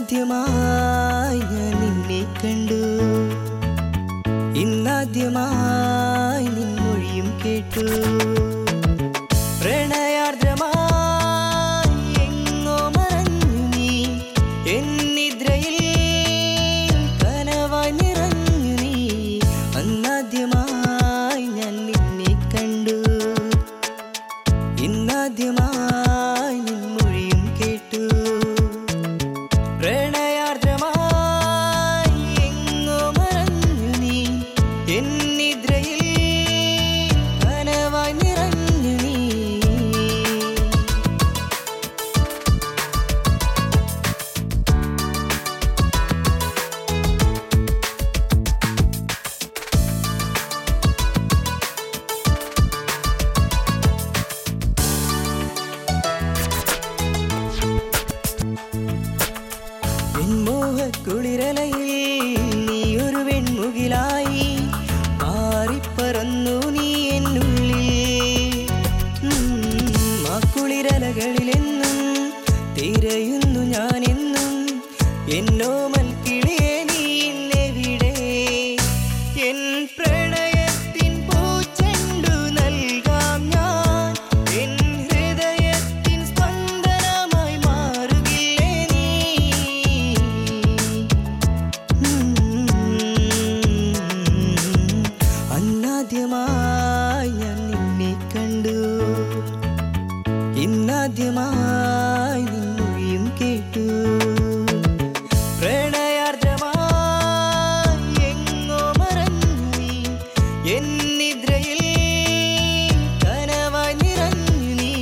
ഇന്നാദ്യമായി ഞാൻ നിന്നെ കണ്ടു, ഇന്നാദ്യമായി നിൻ മൊഴിയും കേട്ടു. പ്രണയാർദ്രമായി എങ്ങോ മറഞ്ഞു നീ, എന്നിദ്രയിൽ കനവായി നിറഞ്ഞു നീ. അന്നാദ്യമായി ഞാൻ നിന്നെ കണ്ടു, ഇന്നാദ്യമായി നിൻ മൊഴിയും കേട്ടു. പ്രണയാർദ്രമായി എങ്ങോ മറഞ്ഞു നീ, എന്നിദ്രയിൽ കനവായി നിറഞ്ഞു നീ. കുളിരലയിൽ നീ ഒരു വെൺമുകിലായി മാറിപ്പറന്നു നീ എന്നുള്ളിൽ. ആ കുളിരലകളിലെന്നും തിരയുന്നു ഞാനെന്നും എന്നോമൽ കിളിയെ നീ ഇന്നെവിടെ. എൻ പ്രണയത്തിൻ പൂച്ചെണ്ടു നൽകാം ഞാൻ, എൻ ഹൃദയത്തിൻ സ്പന്ദനമായി മാറുകില്ലേ നീ. അന്നാദ്യമായി ഞാൻ നിന്നെ കണ്ടു, ഇന്നാദ്യമായി നിൻ മൊഴിയും കേട്ടു. പ്രണയാർദ്രമായി എങ്ങോ മറഞ്ഞു നീ, എന്നിദ്രയിൽ കനവായി നിറഞ്ഞു നീ.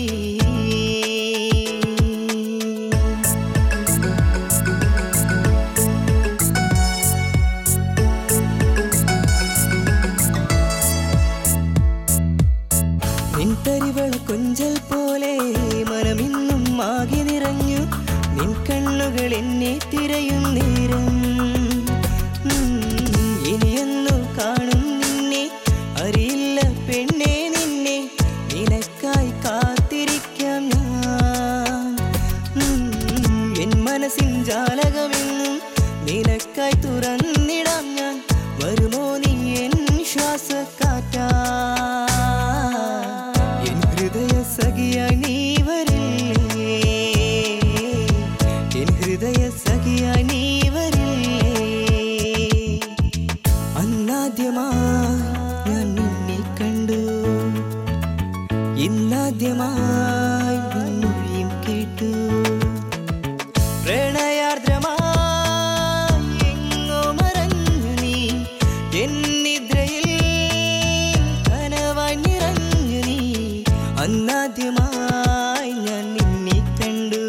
നിൻ തരിവള കൊഞ്ചൽ പോലെ മനമിന്നും ആകെ നിറഞ്ഞു, നിൻ കണ്ണുകൾ എന്നെ തിരയും നേരം. ഇനിയെന്നു കാണും നിന്നെ അറിയില്ല പെണ്ണെ നിന്നെ, നിനക്കായി കാത്തിരിക്കാം ഞാൻ. എൻ മനസ്സിൻ ജാലകമെന്നും നിനക്കായി തുറന്നിടാം ഞാൻ. വരുമോ നീ എൻ ശ്വാസക്കാറ്റാ, എൻ ഹൃദയ സഖിയായി നീ വരില്ലേ, എൻ ഹൃദയ സഖിയായി നീ വരില്ലേ. അന്നാദ്യമായി ഞാൻ നിന്നെ കണ്ടു, ഇന്നാദ്യമായി നിൻ മൊഴിയും കേട്ടു. പ്രണയാർദ്രമായി എങ്ങോ മറഞ്ഞു നീ, എന്നിദ്രയിൽ കനവായി നിറഞ്ഞു നീ. അന്നാദ്യമായി ഞാൻ നിന്നെ കണ്ടു,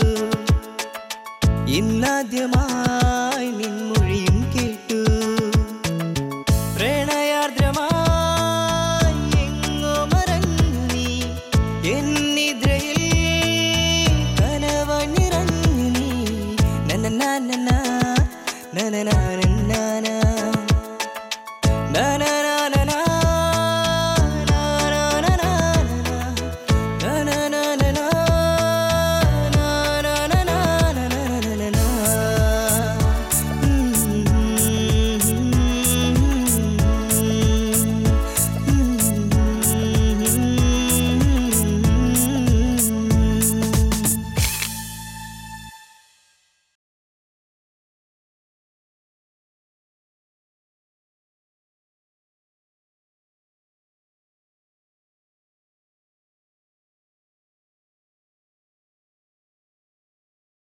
ഇന്നാദ്യമായി